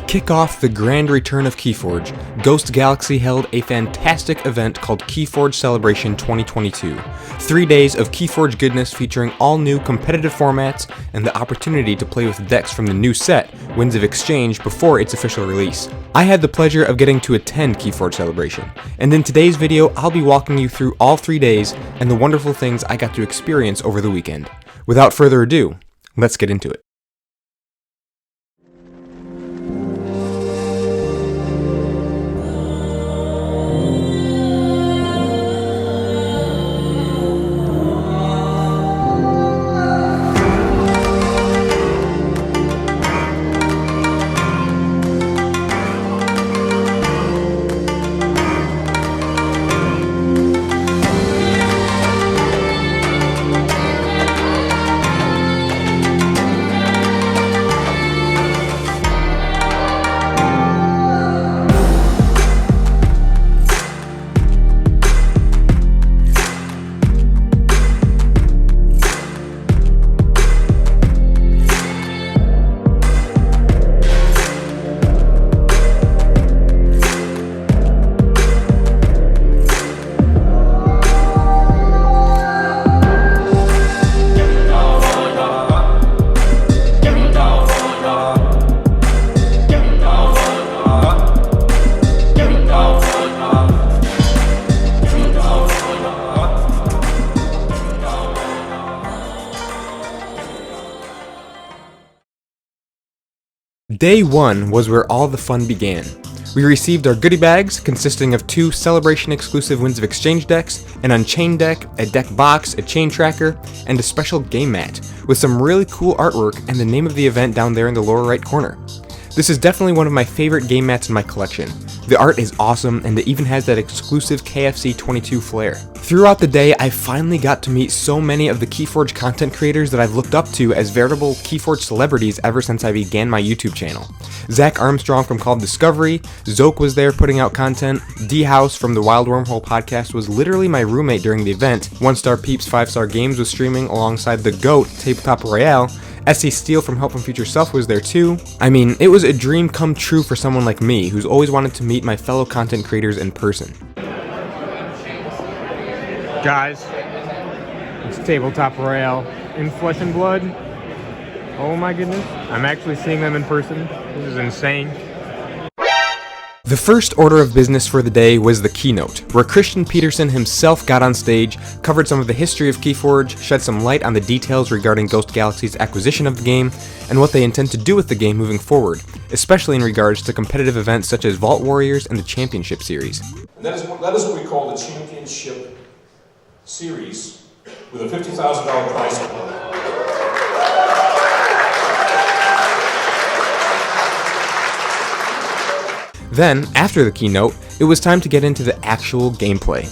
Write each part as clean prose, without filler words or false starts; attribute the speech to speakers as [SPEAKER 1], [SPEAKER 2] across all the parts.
[SPEAKER 1] kick off the grand return of KeyForge, Ghost Galaxy held a fantastic event called KeyForge Celebration 2022. 3 days of KeyForge goodness featuring all new competitive formats and the opportunity to play with decks from the new set, Winds of Exchange, before its official release. I had the pleasure of getting to attend KeyForge Celebration, and in today's video I'll be walking you through all 3 days and the wonderful things I got to experience over the weekend. Without further ado, let's get into it. Day 1 was where all the fun began. We received our goodie bags consisting of 2 Celebration exclusive Winds of Exchange decks, an Unchained deck, a deck box, a chain tracker, and a special game mat with some really cool artwork and the name of the event down there in the lower right corner. This is definitely one of my favorite game mats in my collection. The art is awesome and it even has that exclusive KFC 22 flair. Throughout the day, I finally got to meet so many of the KeyForge content creators that I've looked up to as veritable KeyForge celebrities ever since I began my YouTube channel. Zach Armstrong from Called Discovery, Zoke was there putting out content, D-House from the Wild Wormhole podcast was literally my roommate during the event, 1-Star Peeps 5-Star Games was streaming alongside the GOAT, Tabletop Royale, S.C. Steele from Help from Future Self was there too. I mean, it was a dream come true for someone like me who's always wanted to meet my fellow content creators in person.
[SPEAKER 2] Guys, it's Tabletop Royale in Flesh and Blood. Oh my goodness, I'm actually seeing them in person. This is insane.
[SPEAKER 1] The first order of business for the day was the keynote, where Christian Peterson himself got on stage, covered some of the history of KeyForge, shed some light on the details regarding Ghost Galaxy's acquisition of the game, and what they intend to do with the game moving forward, especially in regards to competitive events such as Vault Warriors and the Championship Series.
[SPEAKER 3] And that is what we call the Championship Series, with a $50,000 prize pool.
[SPEAKER 1] Then, after the keynote, it was time to get into the actual gameplay.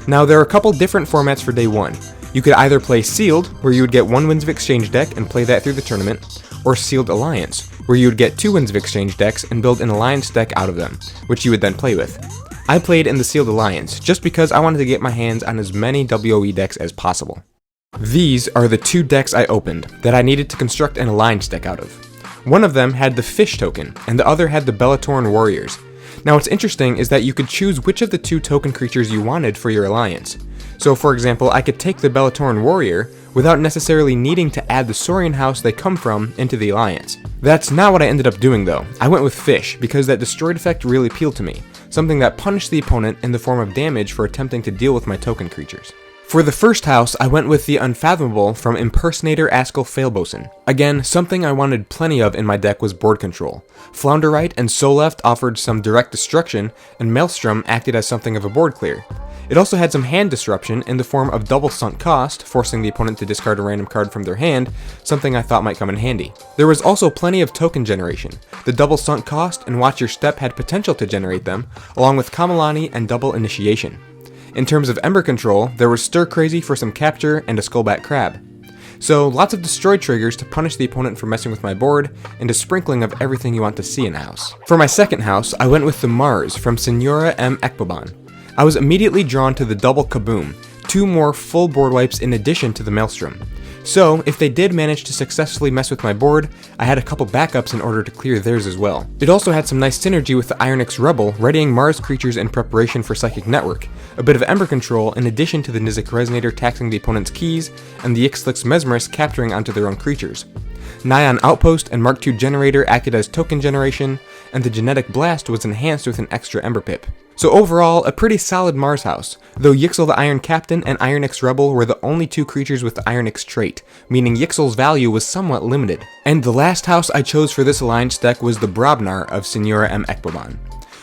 [SPEAKER 1] Now, there are a couple different formats for day 1. You could either play Sealed, where you would get 1 Winds of Exchange deck and play that through the tournament, or Sealed Alliance, where you would get 2 Winds of Exchange decks and build an Alliance deck out of them, which you would then play with. I played in the Sealed Alliance, just because I wanted to get my hands on as many WoE decks as possible. These are the 2 decks I opened, that I needed to construct an Alliance deck out of. One of them had the Fish token, and the other had the Belatoran Warriors. Now what's interesting is that you could choose which of the 2 token creatures you wanted for your alliance. So for example, I could take the Belatoran Warrior without necessarily needing to add the Saurian house they come from into the alliance. That's not what I ended up doing though. I went with Fish because that destroyed effect really appealed to me, something that punished the opponent in the form of damage for attempting to deal with my token creatures. For the first house, I went with the Unfathomable from Impersonator Askell Failbosun. Again, something I wanted plenty of in my deck was board control. Flounderite and Soleft offered some direct destruction, and Maelstrom acted as something of a board clear. It also had some hand disruption in the form of double sunk cost, forcing the opponent to discard a random card from their hand, something I thought might come in handy. There was also plenty of token generation. The double sunk cost and Watch Your Step had potential to generate them, along with Kamalani and double initiation. In terms of Ember control, there was Stir Crazy for some capture and a Skullback Crab. So lots of destroy triggers to punish the opponent for messing with my board, and a sprinkling of everything you want to see in a house. For my second house, I went with the Mars from Senora M. Ekboban. I was immediately drawn to the double Kaboom, 2 more full board wipes in addition to the Maelstrom. So, if they did manage to successfully mess with my board, I had a couple backups in order to clear theirs as well. It also had some nice synergy with the Ironix Rebel, readying Mars creatures in preparation for Psychic Network, a bit of Ember control in addition to the Nizik Resonator taxing the opponent's keys, and the Ixlix Mesmerist capturing onto their own creatures. Nyan Outpost and Mark II Generator acted as token generation, and the Genetic Blast was enhanced with an extra Ember Pip. So overall, a pretty solid Mars house, though Yixel the Iron Captain and Ironix Rebel were the only two creatures with the Ironix trait, meaning Yixel's value was somewhat limited. And the last house I chose for this alliance deck was the Brobnar of Signora M. Ekboban.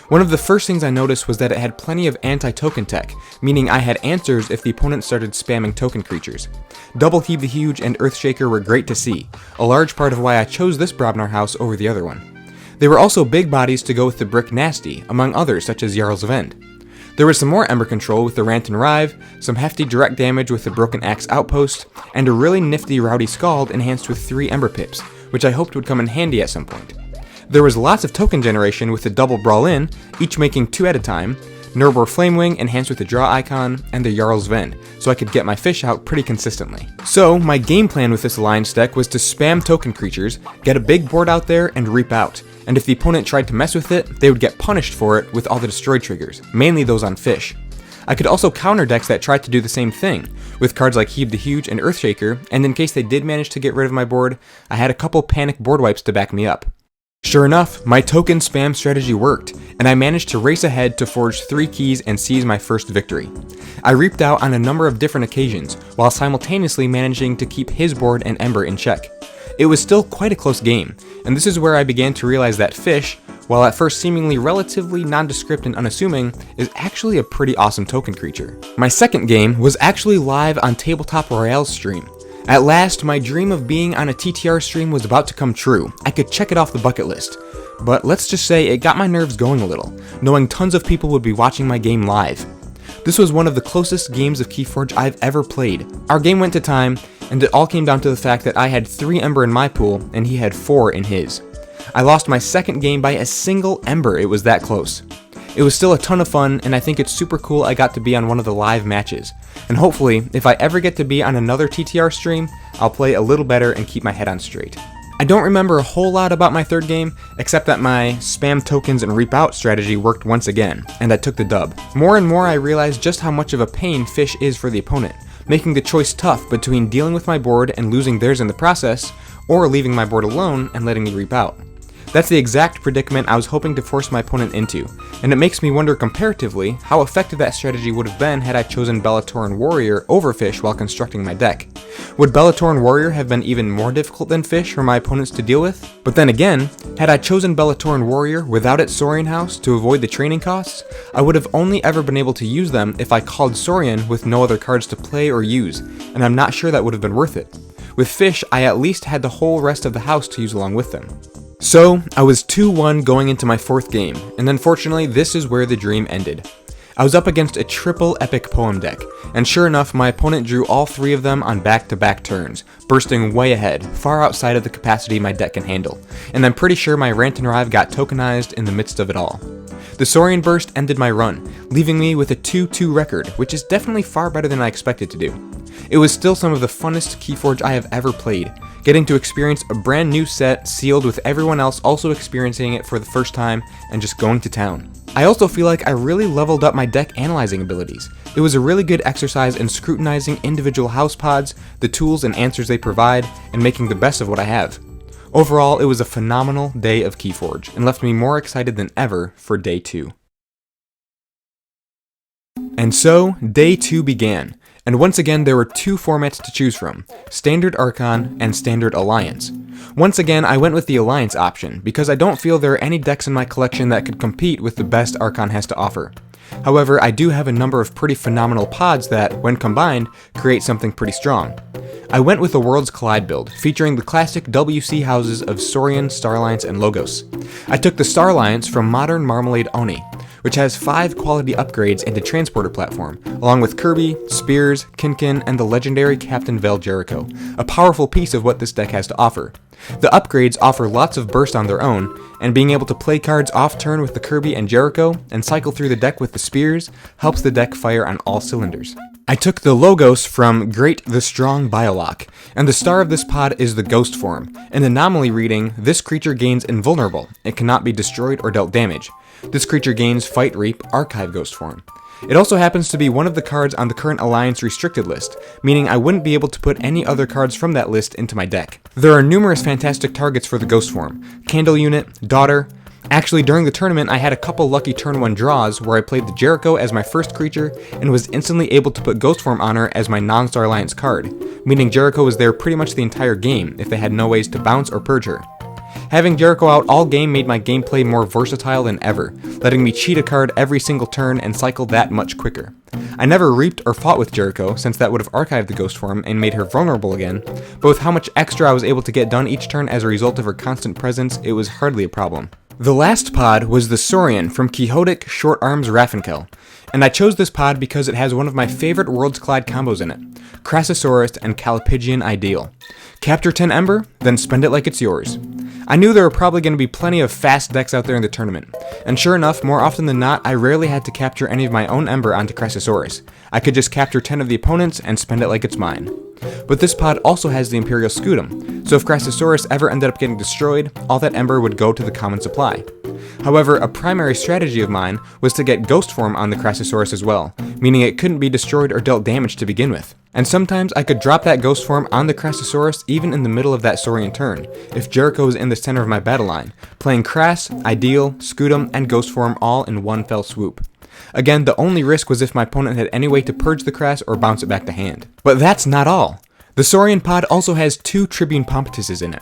[SPEAKER 1] One of the first things I noticed was that it had plenty of anti-token tech, meaning I had answers if the opponent started spamming token creatures. Double Heave the Huge and Earthshaker were great to see, a large part of why I chose this Brobnar house over the other one. They were also big bodies to go with the Brick Nasty, among others such as Jarl's Vend. There was some more Ember control with the Rant and Rive, some hefty direct damage with the Broken Axe Outpost, and a really nifty Rowdy Scald enhanced with 3 Ember Pips, which I hoped would come in handy at some point. There was lots of token generation with the double Brawl In, each making 2 at a time, Nurbor Flamewing enhanced with the draw icon, and the Jarl's Vend, so I could get my fish out pretty consistently. So, my game plan with this alliance deck was to spam token creatures, get a big board out there, and reap out. And if the opponent tried to mess with it, they would get punished for it with all the destroy triggers, mainly those on fish. I could also counter decks that tried to do the same thing, with cards like Heave the Huge and Earthshaker, and in case they did manage to get rid of my board, I had a couple panic board wipes to back me up. Sure enough, my token spam strategy worked, and I managed to race ahead to forge 3 keys and seize my first victory. I reaped out on a number of different occasions, while simultaneously managing to keep his board and Ember in check. It was still quite a close game, and this is where I began to realize that fish, while at first seemingly relatively nondescript and unassuming, is actually a pretty awesome token creature. My second game was actually live on Tabletop Royale's stream. At last, my dream of being on a TTR stream was about to come true. I could check it off the bucket list. But let's just say it got my nerves going a little, knowing tons of people would be watching my game live. This was one of the closest games of KeyForge I've ever played. Our game went to time, and it all came down to the fact that I had 3 Ember in my pool, and he had 4 in his. I lost my second game by a single Ember, it was that close. It was still a ton of fun, and I think it's super cool I got to be on one of the live matches. And hopefully, if I ever get to be on another TTR stream, I'll play a little better and keep my head on straight. I don't remember a whole lot about my third game, except that my spam tokens and reap out strategy worked once again, and I took the dub. More and more I realized just how much of a pain fish is for the opponent, making the choice tough between dealing with my board and losing theirs in the process, or leaving my board alone and letting me reap out. That's the exact predicament I was hoping to force my opponent into, and it makes me wonder comparatively how effective that strategy would have been had I chosen Bellatoran Warrior over Fish while constructing my deck. Would Bellatoran Warrior have been even more difficult than Fish for my opponents to deal with? But then again, had I chosen Bellatoran Warrior without its Saurian house to avoid the training costs, I would have only ever been able to use them if I called Saurian with no other cards to play or use, and I'm not sure that would have been worth it. With Fish, I at least had the whole rest of the house to use along with them. So, I was 2-1 going into my fourth game, and unfortunately this is where the dream ended. I was up against a triple epic poem deck, and sure enough my opponent drew all 3 of them on back-to-back turns, bursting way ahead, far outside of the capacity my deck can handle, and I'm pretty sure my Rant and Rive got tokenized in the midst of it all. The Saurian Burst ended my run, leaving me with a 2-2 record, which is definitely far better than I expected to do. It was still some of the funnest KeyForge I have ever played, getting to experience a brand new set sealed with everyone else also experiencing it for the first time and just going to town. I also feel like I really leveled up my deck analyzing abilities. It was a really good exercise in scrutinizing individual house pods, the tools and answers they provide, and making the best of what I have. Overall, it was a phenomenal day of KeyForge, and left me more excited than ever for day 2. And so, day 2 began, and once again there were 2 formats to choose from, Standard Archon and Standard Alliance. Once again I went with the Alliance option, because I don't feel there are any decks in my collection that could compete with the best Archon has to offer. However, I do have a number of pretty phenomenal pods that, when combined, create something pretty strong. I went with the Worlds Collide build, featuring the classic WC houses of Saurian, Star Alliance, and Logos. I took the Star Alliance from Modern Marmalade Oni, which has 5 quality upgrades into Transporter platform, along with Kirby, Spears, Kinkin, and the legendary Captain Vel Jericho, a powerful piece of what this deck has to offer. The upgrades offer lots of burst on their own, and being able to play cards off turn with the Kirby and Jericho, and cycle through the deck with the Spears, helps the deck fire on all cylinders. I took the Logos from Great the Strong Biolock, and the star of this pod is the Ghost form. An anomaly reading, this creature gains Invulnerable. It cannot be destroyed or dealt damage. This creature gains Fight Reap Archive Ghost form. It also happens to be one of the cards on the current Alliance restricted list, meaning I wouldn't be able to put any other cards from that list into my deck. There are numerous fantastic targets for the Ghost form. Candle Unit, Daughter. Actually, during the tournament, I had a couple lucky turn 1 draws where I played the Jericho as my first creature and was instantly able to put Ghost form on her as my non-Star Alliance card, meaning Jericho was there pretty much the entire game if they had no ways to bounce or purge her. Having Jericho out all game made my gameplay more versatile than ever, letting me cheat a card every single turn and cycle that much quicker. I never reaped or fought with Jericho, since that would have archived the Ghost form and made her vulnerable again, but with how much extra I was able to get done each turn as a result of her constant presence, it was hardly a problem. The last pod was the Saurian from Quixotic Short Arms Raffenkel, and I chose this pod because it has one of my favorite Worlds Collide combos in it, Crassosaurus and Callipygian Ideal. Capture 10 Ember, then spend it like it's yours. I knew there were probably going to be plenty of fast decks out there in the tournament, and sure enough, more often than not, I rarely had to capture any of my own Ember onto Crassosaurus. I could just capture 10 of the opponents and spend it like it's mine. But this pod also has the Imperial Scutum, so if Crassosaurus ever ended up getting destroyed, all that Ember would go to the common supply. However, a primary strategy of mine was to get Ghost form on the Crassosaurus as well, meaning it couldn't be destroyed or dealt damage to begin with. And sometimes I could drop that Ghost form on the Crassosaurus even in the middle of that Saurian turn, if Jericho was in the center of my battle line, playing Crass, Ideal, Scutum, and Ghost form all in one fell swoop. Again, the only risk was if my opponent had any way to purge the Crass or bounce it back to hand. But that's not all. The Saurian pod also has 2 Tribune Pompatuses in it.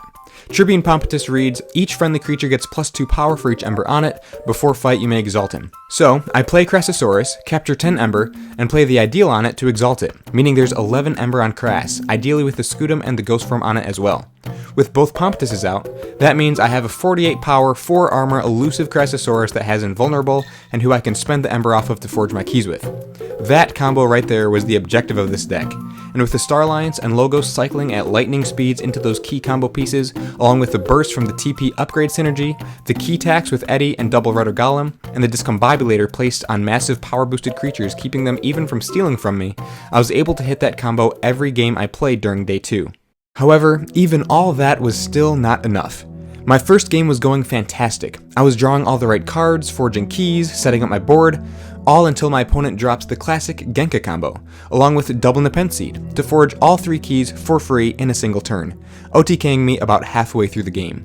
[SPEAKER 1] Tribune Pompatus reads, each friendly creature gets +2 power for each Ember on it. Before fight, you may exalt him. So, I play Crassosaurus, capture 10 Ember, and play the Ideal on it to exalt it, meaning there's 11 Ember on Crass, ideally with the Scutum and the Ghost form on it as well. With both Pompatuses out, that means I have a 48 power, 4 armor, elusive Crassosaurus that has Invulnerable, and who I can spend the Ember off of to forge my keys with. That combo right there was the objective of this deck. And with the Star Alliance and Logos cycling at lightning speeds into those key combo pieces, along with the burst from the TP upgrade synergy, the key tax with Eddie and Double Rudder Golem, and the Discombobulator placed on massive power boosted creatures keeping them even from stealing from me, I was able to hit that combo every game I played during day 2. However, even all that was still not enough. My first game was going fantastic. I was drawing all the right cards, forging keys, setting up my board, all until my opponent drops the classic Genka combo, along with Double Nepenthe Seed, to forge all 3 keys for free in a single turn, OTKing me about halfway through the game.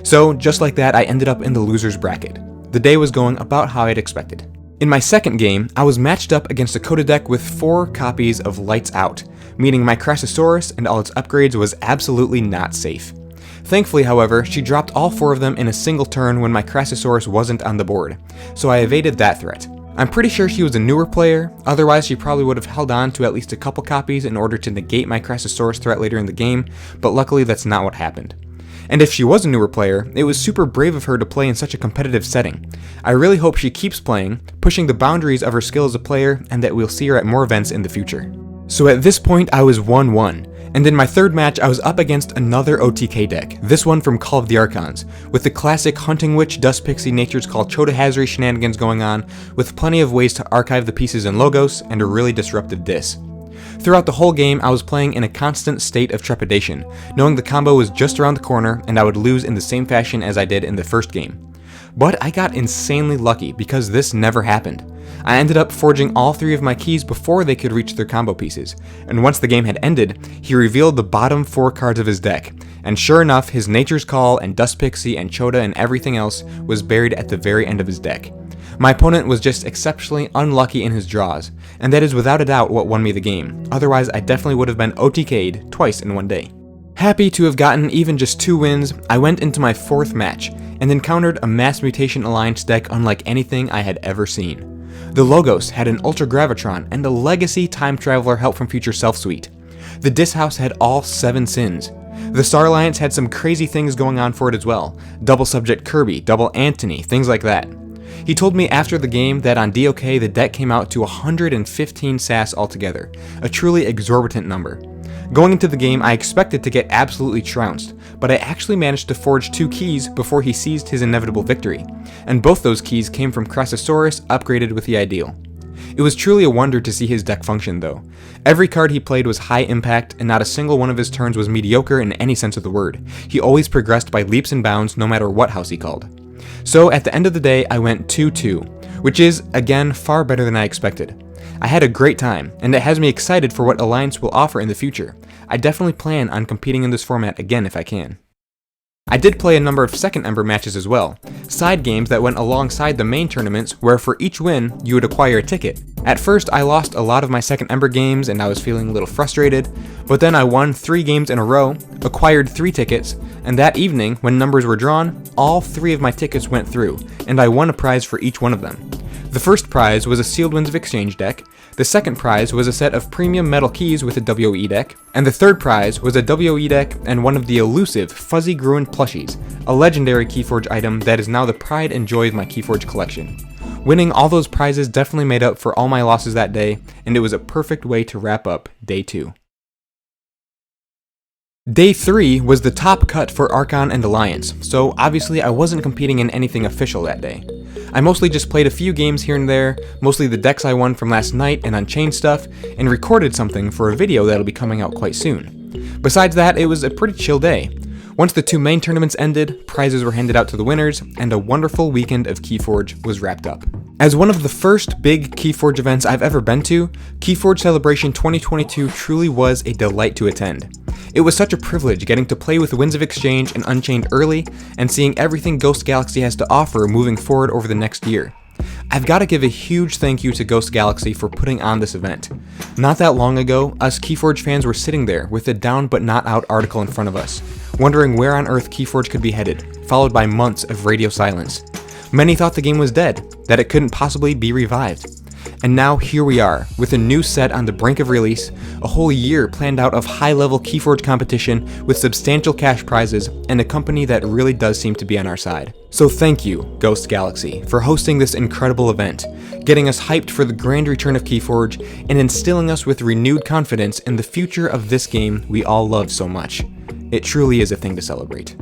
[SPEAKER 1] So, just like that, I ended up in the loser's bracket. The day was going about how I'd expected. In my second game, I was matched up against a Coda deck with 4 copies of Lights Out, meaning my Crassosaurus and all its upgrades was absolutely not safe. Thankfully, however, she dropped all 4 of them in a single turn when my Crassosaurus wasn't on the board, so I evaded that threat. I'm pretty sure she was a newer player, otherwise she probably would have held on to at least a couple copies in order to negate my Crassosaurus threat later in the game, but luckily that's not what happened. And if she was a newer player, it was super brave of her to play in such a competitive setting. I really hope she keeps playing, pushing the boundaries of her skill as a player, and that we'll see her at more events in the future. So at this point I was 1-1, and in my third match I was up against another OTK deck, this one from Call of the Archons, with the classic Hunting Witch, Dust Pixie, Nature's Call, Chota Hazard shenanigans going on, with plenty of ways to archive the pieces in Logos, and a really disruptive dis. Throughout the whole game, I was playing in a constant state of trepidation, knowing the combo was just around the corner and I would lose in the same fashion as I did in the first game. But I got insanely lucky because this never happened. I ended up forging all 3 of my keys before they could reach their combo pieces, and once the game had ended, he revealed the bottom 4 cards of his deck, and sure enough, his Nature's Call and Dust Pixie and Chota and everything else was buried at the very end of his deck. My opponent was just exceptionally unlucky in his draws, and that is without a doubt what won me the game, otherwise I definitely would have been OTK'd twice in one day. Happy to have gotten even just 2 wins, I went into my 4th match, and encountered a Mass Mutation Alliance deck unlike anything I had ever seen. The Logos had an Ultra Gravitron and a Legacy Time Traveler Help from Future Self suite. The Dis House had all 7 Sins. The Star Alliance had some crazy things going on for it as well, Double Subject Kirby, Double Antony, things like that. He told me after the game that on DOK the deck came out to 115 SAS altogether, a truly exorbitant number. Going into the game, I expected to get absolutely trounced, but I actually managed to forge 2 keys before he seized his inevitable victory, and both those keys came from Crassosaurus upgraded with the Ideal. It was truly a wonder to see his deck function though. Every card he played was high impact, and not a single one of his turns was mediocre in any sense of the word. He always progressed by leaps and bounds no matter what house he called. So at the end of the day, I went 2-2, which is, again, far better than I expected. I had a great time, and it has me excited for what Alliance will offer in the future. I definitely plan on competing in this format again if I can. I did play a number of second Ember matches as well, side games that went alongside the main tournaments where for each win, you would acquire a ticket. At first, I lost a lot of my second Ember games and I was feeling a little frustrated, but then I won 3 games in a row, acquired 3 tickets, and that evening, when numbers were drawn, all 3 of my tickets went through, and I won a prize for each one of them. The first prize was a Sealed Winds of Exchange deck, the second prize was a set of premium metal keys with a WOE deck, and the third prize was a WOE deck and one of the elusive Fuzzy Gruen plushies, a legendary KeyForge item that is now the pride and joy of my KeyForge collection. Winning all those prizes definitely made up for all my losses that day, and it was a perfect way to wrap up Day 2. Day 3 was the top cut for Archon and Alliance, so obviously I wasn't competing in anything official that day. I mostly just played a few games here and there, mostly the decks I won from last night and Unchained stuff, and recorded something for a video that'll be coming out quite soon. Besides that, it was a pretty chill day. Once the 2 main tournaments ended, prizes were handed out to the winners, and a wonderful weekend of KeyForge was wrapped up. As one of the first big KeyForge events I've ever been to, KeyForge Celebration 2022 truly was a delight to attend. It was such a privilege getting to play with Winds of Exchange and Unchained early, and seeing everything Ghost Galaxy has to offer moving forward over the next year. I've got to give a huge thank you to Ghost Galaxy for putting on this event. Not that long ago, us KeyForge fans were sitting there with a down but not out article in front of us, wondering where on earth KeyForge could be headed, followed by months of radio silence. Many thought the game was dead, that it couldn't possibly be revived. And now here we are, with a new set on the brink of release, a whole year planned out of high-level KeyForge competition with substantial cash prizes, and a company that really does seem to be on our side. So thank you, Ghost Galaxy, for hosting this incredible event, getting us hyped for the grand return of KeyForge, and instilling us with renewed confidence in the future of this game we all love so much. It truly is a thing to celebrate.